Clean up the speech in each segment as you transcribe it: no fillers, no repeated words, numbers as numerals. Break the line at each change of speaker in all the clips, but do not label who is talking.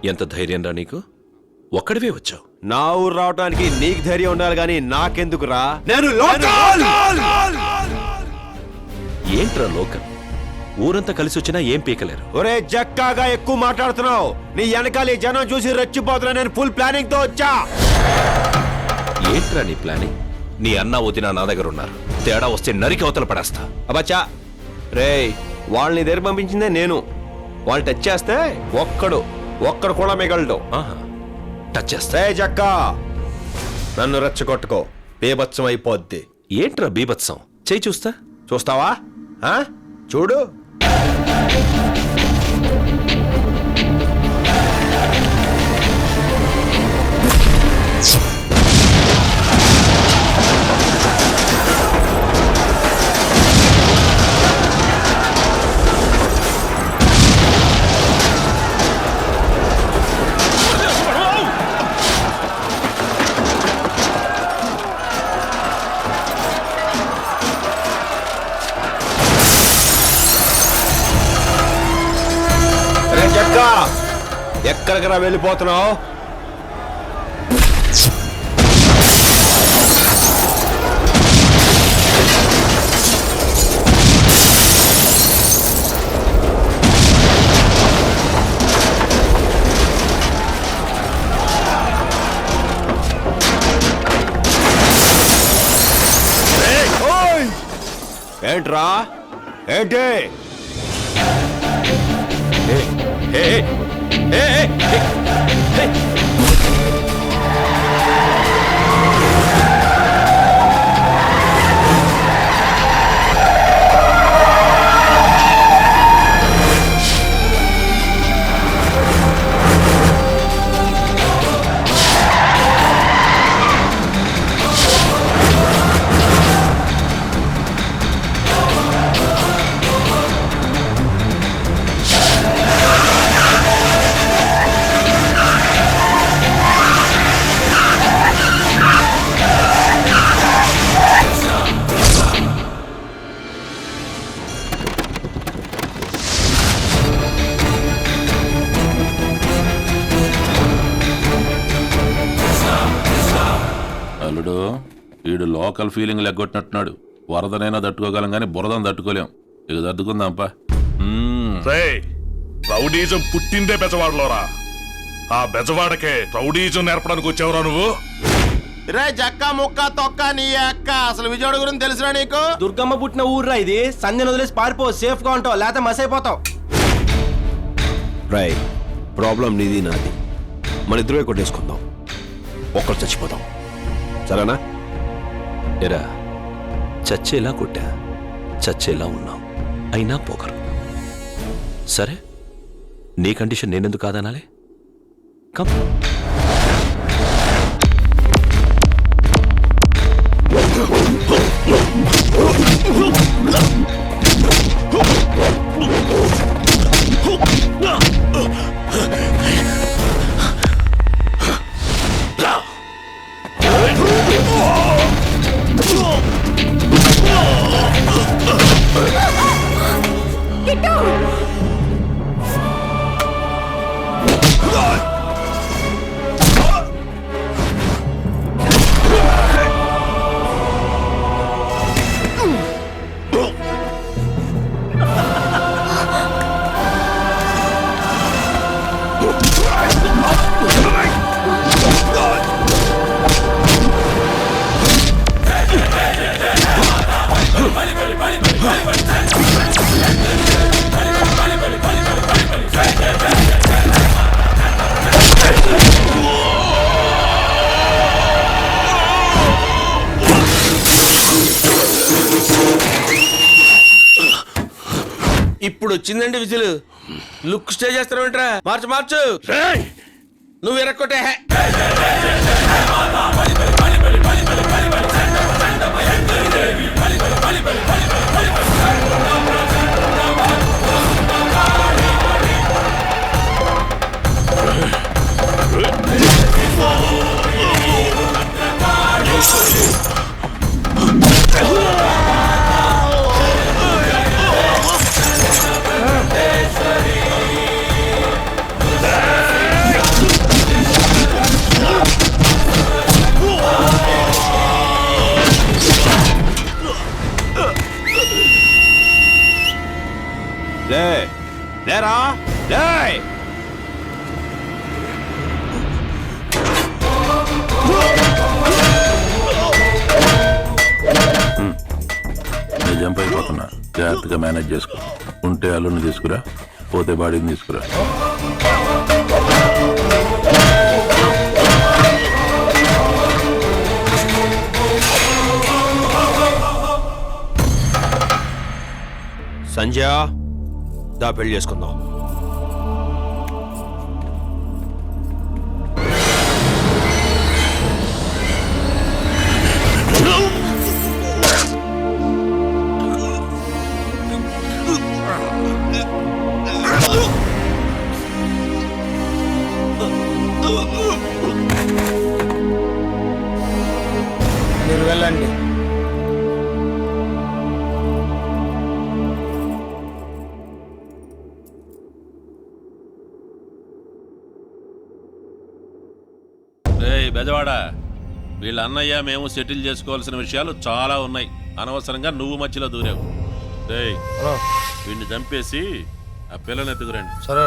ఎంత ధైర్యం రా నీకు? ఒక్కడివే వచ్చావు.
నా ఊరు రావడానికి నీకు ధైర్యం ఉండాలి గాని నాకెందుకురా? నేను
ఏంట్రా లోకల్? ఊరంతా కలిసి వచ్చినా ఏం పీకలేరు.
ఒరే జక్కాగా ఎక్కువ మాట్లాడుతున్నావు. నీ వెనకాల ఈ జనం చూసి రెచ్చిపోతున్నా. నేను ఫుల్ ప్లానింగ్ తో వచ్చా.
ఏంట్రా నీ ప్లానింగ్? నీ అన్న వదిన నా దగ్గర ఉన్నారు. తేడా వస్తే నరికి అవతల పడేస్తా.
అబ్బచ్చా రే, వాళ్ళని దగ్గర పంపించిందే నేను. వాళ్ళు టచ్ చేస్తే ఒక్కడు కూడా మిగలడు.
టచ్ చేస్తా.
రే జక్కా, నన్ను రెచ్చగొట్టుకో, బీభత్సం అయిపోద్ది.
ఏంట్రా బీభత్సం? చేయి చూస్తా.
చూస్తావా? చూడు. ఎక్కడికి రా వెళ్ళిపోతున్నావు? ఏంట్రా? ఏంటి?
అల్లుడు, వీడు లోకల్ ఫీలింగ్ లెగ్గొట్టినట్టున్నాడు. వరదనైనా తట్టుకోగలం కానీ బురదను తట్టుకోలేం. ఇక తట్టుకుందాంపా.
రౌడీజం పుట్టిందే బెజవాడలోరా. ఆ బెజవాడకే రౌడీజం నేర్పడానికి వచ్చావురా నువ్వు?
రే జక్క ముక్క తొక్క నీ అక్క, అసలు విజయవాడ గురించి తెలుసురా నీకు?
దుర్గమ్మ పుట్టిన ఊర్రా ఇది. సంధ్యను వదిలేసి పారిపో, సేఫ్ గా ఉంటావు, లేకపోతే మస్ అయిపోతావు.
రై, ప్రాబ్లం నీది నాది. మన ఇద్దరే కొట్టేసుకుందాం, ఒక్కరు చచ్చిపోతాం. సరేనా?
ఎరా, చచ్చేలా కొట్టా, చచ్చేలా ఉన్నావు, అయినా పోకరు. సరే, నీ కండిషన్ నేనెందుకు కాదనాలే? కమ్.
ఇప్పుడు వచ్చిందండి విజులు. Look stay చేస్తారేంట్రా? మార్చు మార్చు. నువ్వు ఎరక్కొట్టే.
జాగ్రత్తగా మేనేజ్ చేసుకో. ఉంటే అల్లుని తీసుకురా, పోతే బాడీని తీసుకురా.
సంజయ్ దా పెళ్లి చేసుకుందాం.
మీరు వెళ్ళండి.
రేయ్ బెజవాడా, వీళ్ళ అన్నయ్య మేము సెటిల్ చేసుకోవాల్సిన విషయాలు చాలా ఉన్నాయి. అనవసరంగా నువ్వు మధ్యలో దూరావు. రేయ్ వీడిని చంపేసి ఆ పిల్లని ఎత్తుకురండి.
సరే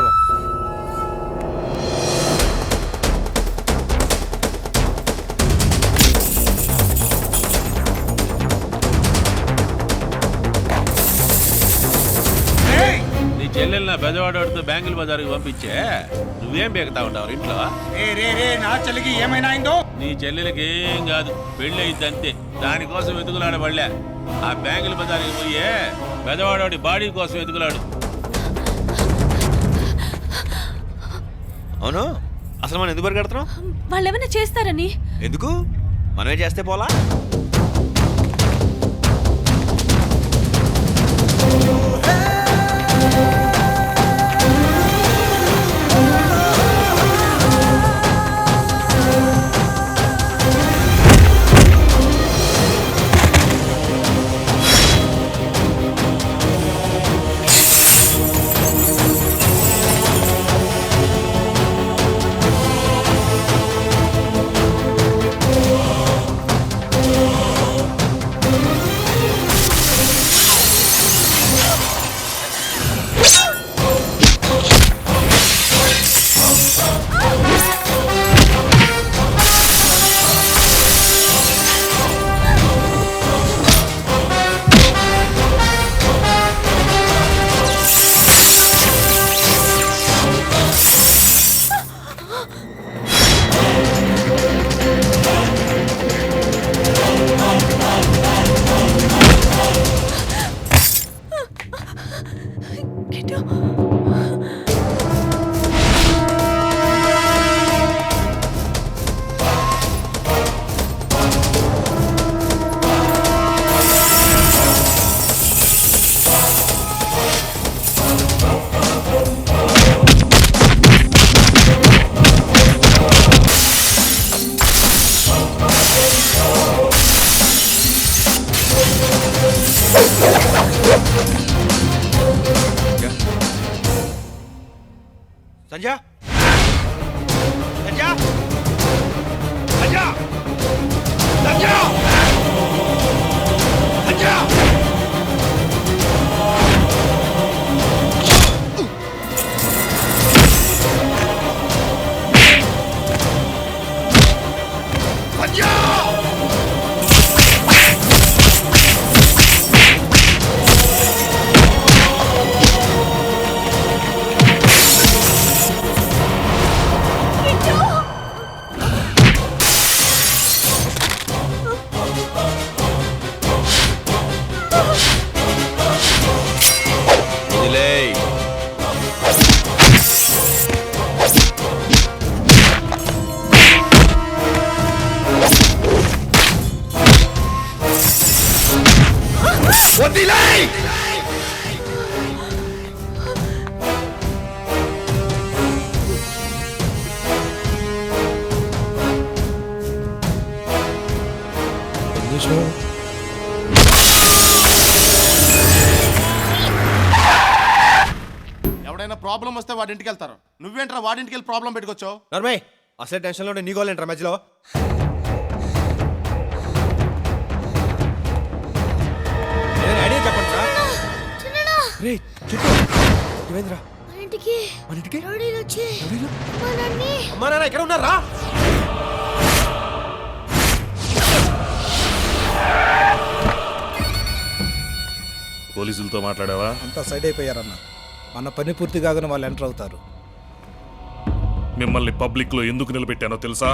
నీ చెల్లెలు నా బెజవాడతో బ్యాంకుల బజార్కి పంపించే నువ్వేం బేగుతా ఉంటావు ఇంట్లో?
నా చెల్లికి ఏమైనా అయిందో?
నీ చెల్లెలకి ఏం కాదు, పెళ్ళి అయింది అంతే. దానికోసం వెతుకులాడబడలే. ఆ బ్యాంకుల బజార్కి పోయే బెజవాడోడి బాడీ కోసం వెతుకులాడు.
అవును, అసలు మనం ఎందుకు పరిగెడుతున్నాం?
వాళ్ళు ఏమైనా చేస్తారని.
ఎందుకు? మనమే చేస్తే పోలా? సంజయ్, సంజయ్, సంజయ్, సంజయ్, సంజయ్.
ఎవడైనా ప్రాబ్లం వస్తే వాడి ఇంటికి వెళ్తారు. నువ్వేంట్రా వాడింటికి వెళ్ళి ప్రాబ్లం పెట్టుకొచ్చావు?
నర్మయ్, అసలే టెన్షన్లో నీ గోలేంట్రా మధ్యలో? ఐడియా చెప్పండి సార్. రే చుట్టూ ఏమైందిరా? మన ఇంటికి అమ్మా నాన్న ఎక్కడ ఉన్నారా?
పోలీసులతో మాట్లాడావా?
అంతా సైడ్ అయిపోయారన్న. మన పని పూర్తి కాగానే వాళ్ళు ఎంటర్ అవుతారు.
మిమ్మల్ని పబ్లిక్ లో ఎందుకు నిలబెట్టానో తెలుసా?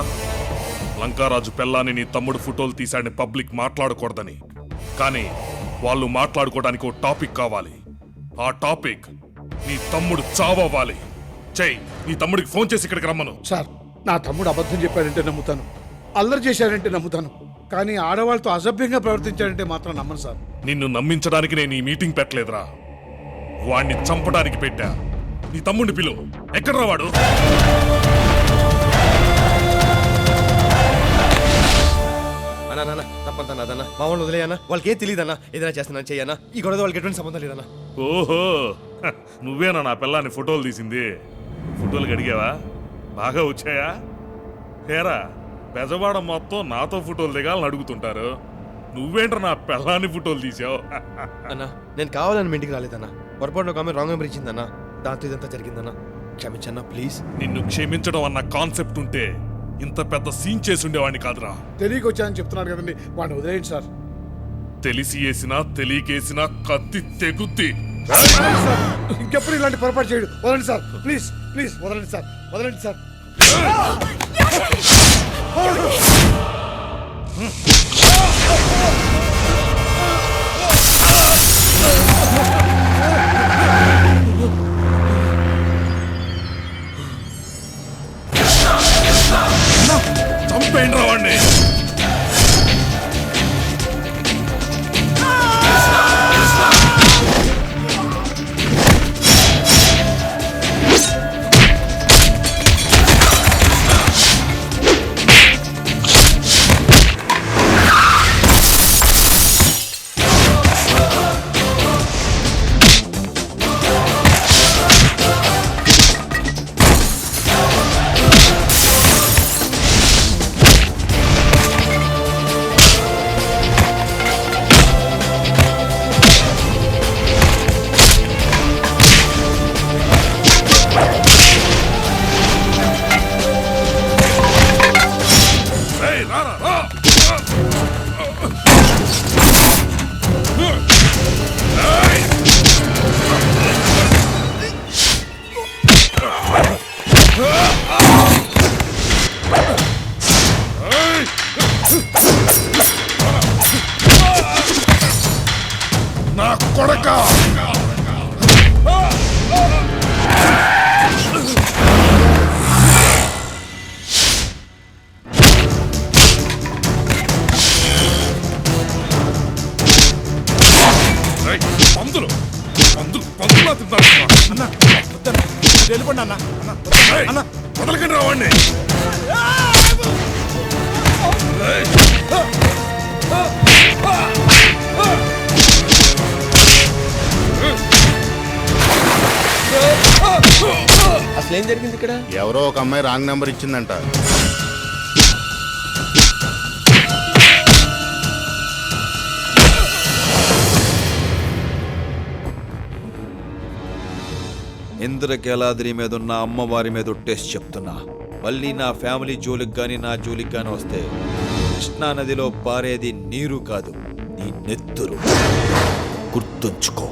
లంకారాజు పెళ్ళాన్ని నీ తమ్ముడు ఫోటోలు తీశాడని పబ్లిక్ మాట్లాడకూడదని. కానీ వాళ్ళు మాట్లాడుకోవడానికి ఓ టాపిక్ కావాలి. ఆ టాపిక్ నీ తమ్ముడు చావవ్వాలి. చెయ్, నీ తమ్ముడికి ఫోన్ చేసి ఇక్కడికి రమ్మను.
సార్, నా తమ్ముడు అబద్ధం చెప్పాడంటే నమ్ముతాను, అల్లరి చేశాడంటే నమ్ముతాను, కానీ ఆడవాళ్ళతో అసభ్యంగా ప్రవర్తించాడంటే మాత్రం నమ్మను సార్.
నిన్ను నమ్మించడానికి నేను ఈ మీటింగ్ పెట్టలేదురా, వాణ్ణి చంపడానికి పెట్టా. నీ తమ్ముడిని పిలు. ఎక్కడ్రా వాడు?
అన్నా నాన్న తప్పంతన్నా మా వాళ్ళు వదిలేయన్నా. వాళ్ళకి ఏం తెలియదన్నా. ఏదైనా చేస్తానని చెయ్యన్నా. ఈ గొడవ వాళ్ళకి ఎటువంటి సంబంధం లేదన్నా.
ఓహో, నువ్వేనా నా పిల్లాన్ని ఫోటోలు తీసింది? ఫోటోలు అడిగావా? బాగా వచ్చాయా? హేరా, బెజవాడ మొత్తం నాతో ఫోటోలు దిగాలని అడుగుతుంటారు. నువ్వేంట్రా నా పిల్లాన్ని ఫోటోలు తీసావు?
అన్నా నేను కావాలని మీ ఇంటికి రాలేదన్నా. పొరపాటున ఒక ఆమె రాంగ్ నెంబర్ ఇచ్చిందన్నా. దాంతో ఇదంతా జరిగిందన్నా. క్షమించన్నా ప్లీజ్.
నిన్ను క్షమించడం అన్న కాన్సెప్ట్ ఉంటే ఇంత పెద్ద సీన్ చేసి ఉండేవాడిని కాదురా.
తెలియక వచ్చానని చెప్తున్నాడు కదండి, వాడిని వదిలేయండి సార్.
తెలిసి వేసినా తెలియకేసినా కత్తి తెగుద్ది.
సార్, ఇంకెప్పుడు ఇలాంటి పొరపాటు చేయడు. వదలండి సార్, ప్లీజ్ ప్లీజ్ వదలండి సార్, వదలండి సార్.
చంపేయండి రా వాణ్ణి. నా కొడక! పందులు పందులు పందులా తింటారు.
వెళ్ళిపోండి అన్న.
అన్న వదలకండి రావండి.
అసలు ఏం జరిగింది ఇక్కడ?
ఎవరో ఒక అమ్మాయి రాంగ్ నెంబర్ ఇచ్చిందంట.
ఇంద్రకేలాద్రి మీద ఉన్న అమ్మవారి మీద టెస్ట్ చెప్తున్నా. మళ్ళీ నా ఫ్యామిలీ జోలికి కానీ నా జోలికి కానీ వస్తే కృష్ణా నదిలో పారేది నీరు కాదు, నీ నెత్తురు. గుర్తుంచుకో.